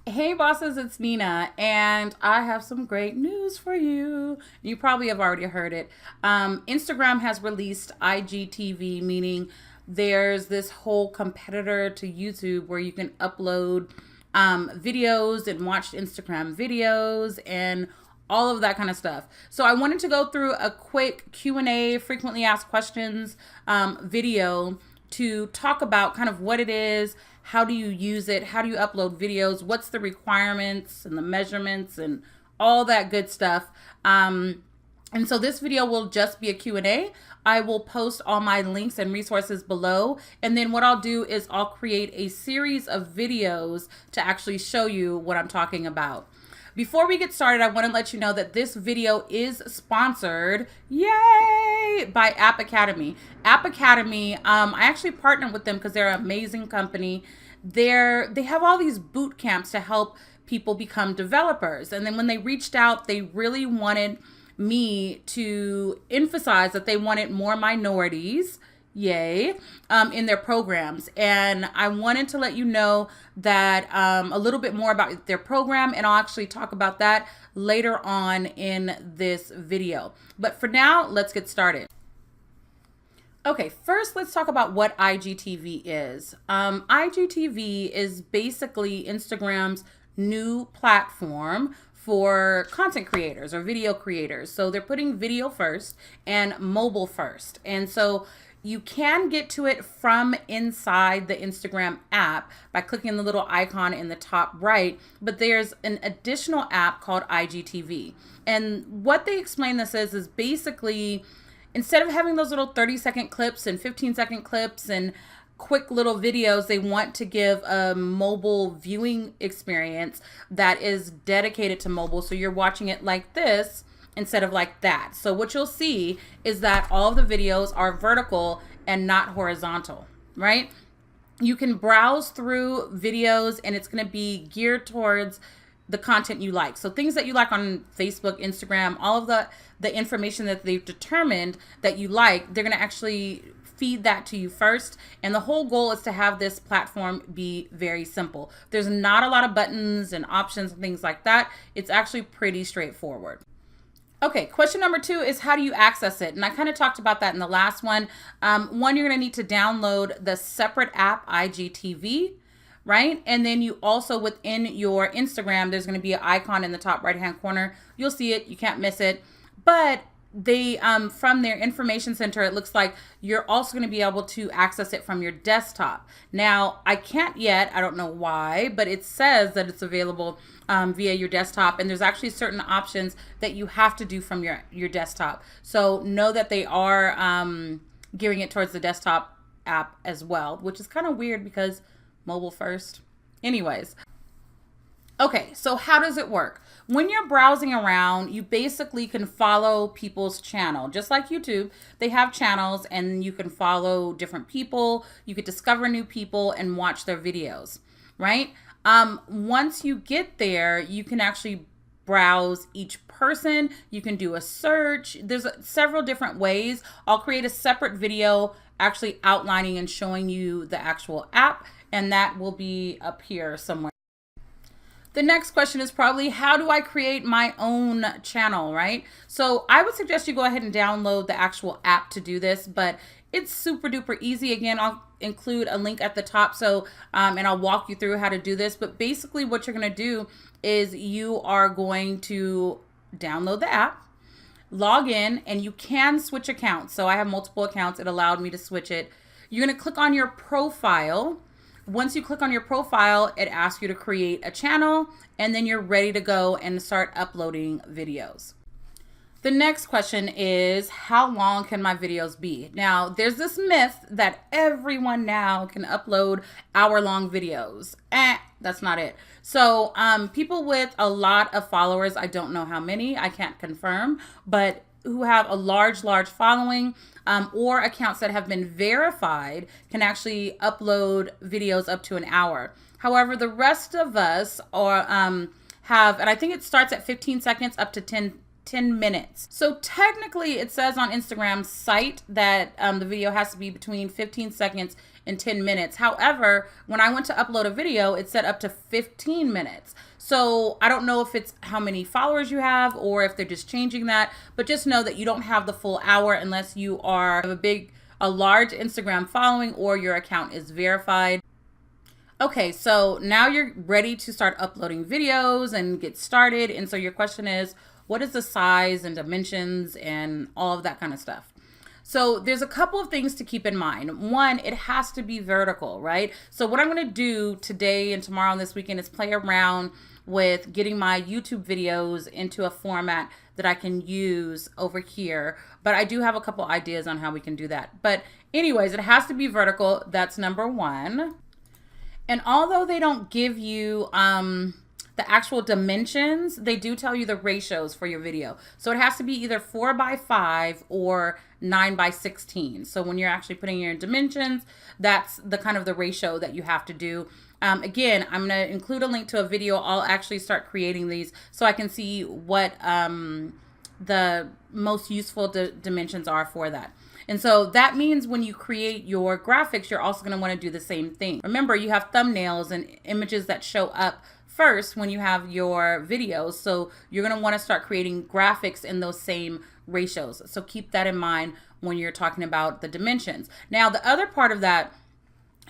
Hey bosses, it's Nina, and I have some great news for you. You probably have already heard it. Instagram has released IGTV, meaning there's this whole competitor to YouTube where you can upload videos and watch Instagram videos and all of that kind of stuff. So I wanted to go through a quick Q&A, frequently asked questions video to talk about kind of what it is, how do you use it, how do you upload videos, what's the requirements and the measurements and all that good stuff. And so this video will just be a Q&A. I will post all my links and resources below. And then what I'll do is I'll create a series of videos to actually show you what I'm talking about. Before we get started, I want to let you know that this video is sponsored, yay, by App Academy. App Academy, I actually partnered with them because they're an amazing company. They have all these boot camps to help people become developers. And then when they reached out, they really wanted me to emphasize that they wanted more minorities, yay, in their programs. And I wanted to let you know that a little bit more about their program, and I'll actually talk about that later on in this video. But for now, let's get started. Okay, first let's talk about what IGTV is. IGTV is basically Instagram's new platform for content creators or video creators. So they're putting video first and mobile first. And so you can get to it from inside the Instagram app by clicking the little icon in the top right, but there's an additional app called IGTV. And what they explain this is basically instead of having those little 30-second clips and 15-second clips and quick little videos, they want to give a mobile viewing experience that is dedicated to mobile. So you're watching it like this instead of like that. So what you'll see is that all of the videos are vertical and not horizontal, right? You can browse through videos and it's going to be geared towards the content you like. So things that you like on Facebook, Instagram, all of the information that they've determined that you like, they're going to actually feed that to you first. And the whole goal is to have this platform be very simple. There's not a lot of buttons and options and things like that. It's actually pretty straightforward. Okay, question number 2 is how do you access it? And I kind of talked about that in the last one. One, you're going to need to download the separate app IGTV, right? And then you also within your Instagram, there's going to be an icon in the top right-hand corner. You'll see it. You can't miss it. But they from their information center, it looks like you're also going to be able to access it from your desktop. Now, I can't yet. I don't know why, but it says that it's available via your desktop, and there's actually certain options that you have to do from your desktop. So know that they are gearing it towards the desktop app as well, which is kind of weird because mobile first. Anyways. Okay, so how does it work? When you're browsing around, you basically can follow people's channel. Just like YouTube, they have channels and you can follow different people. You could discover new people and watch their videos, right? Once you get there, you can actually browse each person. You can do a search. There's several different ways. I'll create a separate video actually outlining and showing you the actual app, and that will be up here somewhere. The next question is probably, how do I create my own channel, right? So I would suggest you go ahead and download the actual app to do this, but it's super duper easy. Again, I'll include a link at the top, so and I'll walk you through how to do this. But basically what you're going to do is you are going to download the app, log in, and you can switch accounts. So I have multiple accounts. It allowed me to switch it. You're going to click on your profile. Once you click on your profile, it asks you to create a channel, and then you're ready to go and start uploading videos. The next question is, how long can my videos be? Now, there's this myth that everyone now can upload hour-long videos. That's not it. So people with a lot of followers, I don't know how many, I can't confirm, but who have a large following or accounts that have been verified can actually upload videos up to an hour. However, the rest of us are have, and I think it starts at 15 seconds up to 10 minutes. So technically it says on Instagram's site that the video has to be between 15 seconds in 10 minutes. However, when I went to upload a video, it said up to 15 minutes. So I don't know if it's how many followers you have or if they're just changing that, but just know that you don't have the full hour unless you are a large Instagram following or your account is verified. Okay, so now you're ready to start uploading videos and get started. And so your question is, what is the size and dimensions and all of that kind of stuff? So there's a couple of things to keep in mind. One, it has to be vertical, right? So what I'm gonna do today and tomorrow and this weekend is play around with getting my YouTube videos into a format that I can use over here. But I do have a couple ideas on how we can do that. But anyways, it has to be vertical. That's number one. And although they don't give you the actual dimensions, they do tell you the ratios for your video. So it has to be either 4:5 or 9:16. So when you're actually putting your dimensions, that's the kind of the ratio that you have to do. Again, I'm going to include a link to a video. I'll actually start creating these so I can see what the most useful dimensions are for that. And so that means when you create your graphics, you're also going to want to do the same thing. Remember, you have thumbnails and images that show up first when you have your videos. So you're going to want to start creating graphics in those same ratios. So keep that in mind when you're talking about the dimensions. Now, the other part of that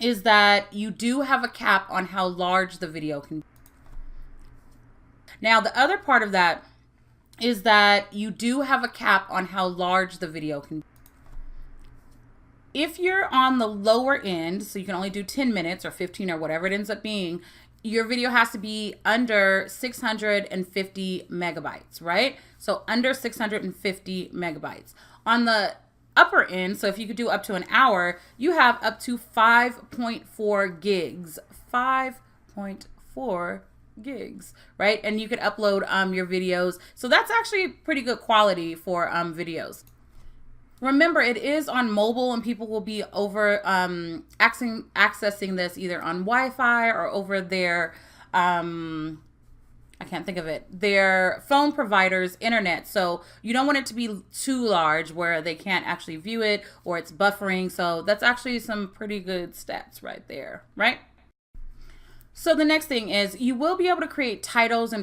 is that you do have a cap on how large the video can be. Now, the other part of that is that you do have a cap on how large the video can be. If you're on the lower end, so you can only do 10 minutes or 15 or whatever it ends up being, your video has to be under 650 megabytes, right? So under 650 megabytes. On the upper end, so if you could do up to an hour, you have up to 5.4 gigs. 5.4 gigs, right? And you could upload your videos. So that's actually pretty good quality for videos. Remember, it is on mobile and people will be over accessing this either on Wi-Fi or over their, I can't think of it, their phone provider's internet. So you don't want it to be too large where they can't actually view it or it's buffering. So that's actually some pretty good stats right there, right? So the next thing is you will be able to create titles and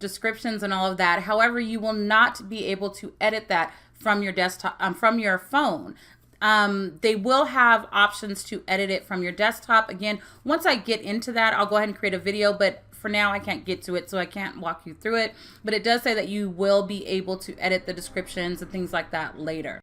descriptions and all of that. However, you will not be able to edit that from your desktop, from your phone. They will have options to edit it from your desktop. Again, once I get into that, I'll go ahead and create a video, but for now I can't get to it, so I can't walk you through it. But it does say that you will be able to edit the descriptions and things like that later.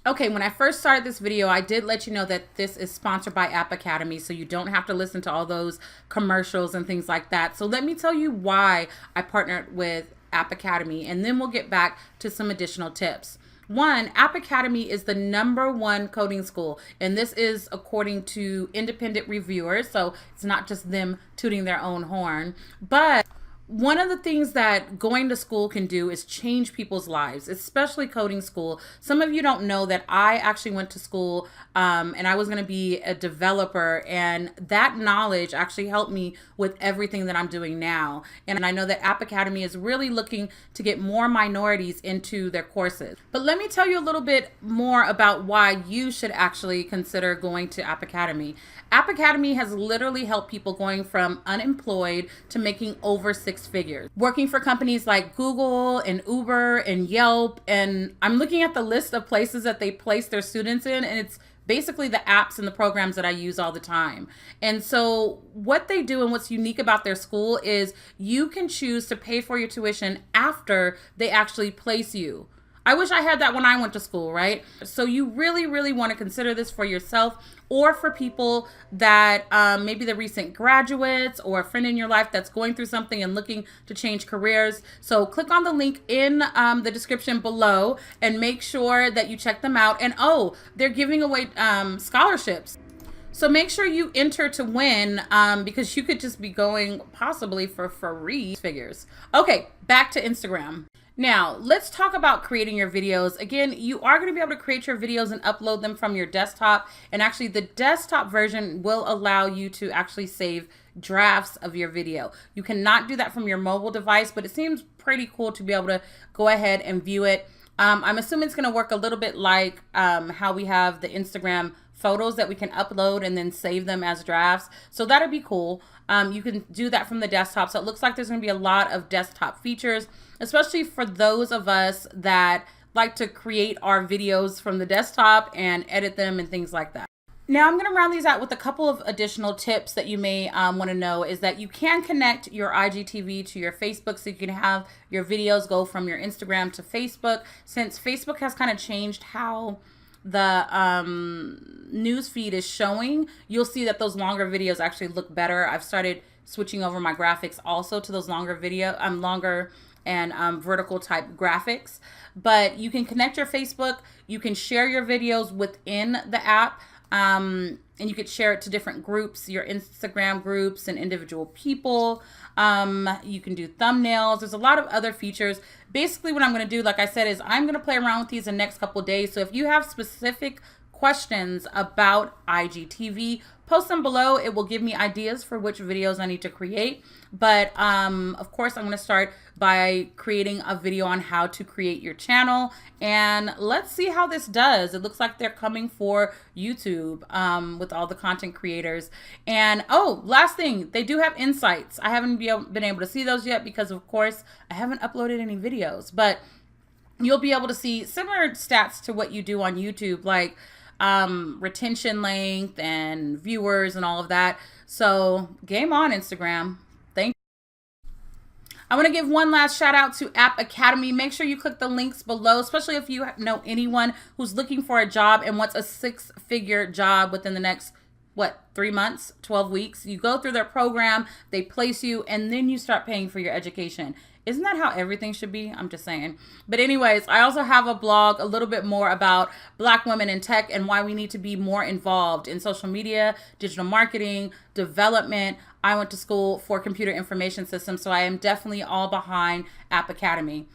Okay, when I first started this video, I did let you know that this is sponsored by App Academy, so you don't have to listen to all those commercials and things like that. So let me tell you why I partnered with App Academy, and then we'll get back to some additional tips. One, App Academy is the #1 coding school, and this is according to independent reviewers, so it's not just them tooting their own horn. But one of the things that going to school can do is change people's lives, especially coding school. Some of you don't know that I actually went to school and I was going to be a developer, and that knowledge actually helped me with everything that I'm doing now. And I know that App Academy is really looking to get more minorities into their courses. But let me tell you a little bit more about why you should actually consider going to App Academy. App Academy has literally helped people going from unemployed to making over 6 figures, working for companies like Google and Uber and Yelp. And I'm looking at the list of places that they place their students in, and it's basically the apps and the programs that I use all the time. And so what they do and what's unique about their school is you can choose to pay for your tuition after they actually place you. I wish I had that when I went to school, right? So you really, really want to consider this for yourself or for people that maybe the recent graduates or a friend in your life that's going through something and looking to change careers. So click on the link in the description below and make sure that you check them out. And oh, they're giving away scholarships. So make sure you enter to win because you could just be going possibly for free figures. Okay, back to Instagram. Now, let's talk about creating your videos. Again, you are going to be able to create your videos and upload them from your desktop. And actually, the desktop version will allow you to actually save drafts of your video. You cannot do that from your mobile device, but it seems pretty cool to be able to go ahead and view it. I'm assuming it's going to work a little bit like how we have the Instagram photos that we can upload and then save them as drafts. So that'd be cool. You can do that from the desktop. So it looks like there's going to be a lot of desktop features, especially for those of us that like to create our videos from the desktop and edit them and things like that. Now I'm going to round these out with a couple of additional tips that you may want to know is that you can connect your IGTV to your Facebook, so you can have your videos go from your Instagram to Facebook. Since Facebook has kind of changed how the news feed is showing, you'll see that those longer videos actually look better. I've started switching over my graphics also to those longer and vertical type graphics. But you can connect your Facebook, you can share your videos within the app, and you could share it to different groups, your Instagram groups and individual people. You can do thumbnails. There's a lot of other features. Basically what I'm going to do, like I said, is I'm going to play around with these in the next couple of days. So if you have specific questions about IGTV, post them below. It will give me ideas for which videos I need to create. But of course, I'm going to start by creating a video on how to create your channel. And let's see how this does. It looks like they're coming for YouTube with all the content creators. And oh, last thing, they do have insights. I haven't been able to see those yet because, of course, I haven't uploaded any videos. But you'll be able to see similar stats to what you do on YouTube, like retention length and viewers and all of that. So game on, Instagram. Thank you. I want to give one last shout out to App Academy. Make sure you click the links below, especially if you know anyone who's looking for a job and wants a 6-figure job within the next 3 months, 12 weeks. You go through their program, they place you, and then you start paying for your education. Isn't that how everything should be? I'm just saying. But anyways, I also have a blog a little bit more about Black women in tech and why we need to be more involved in social media, digital marketing, development. I went to school for computer information systems, so I am definitely all behind App Academy.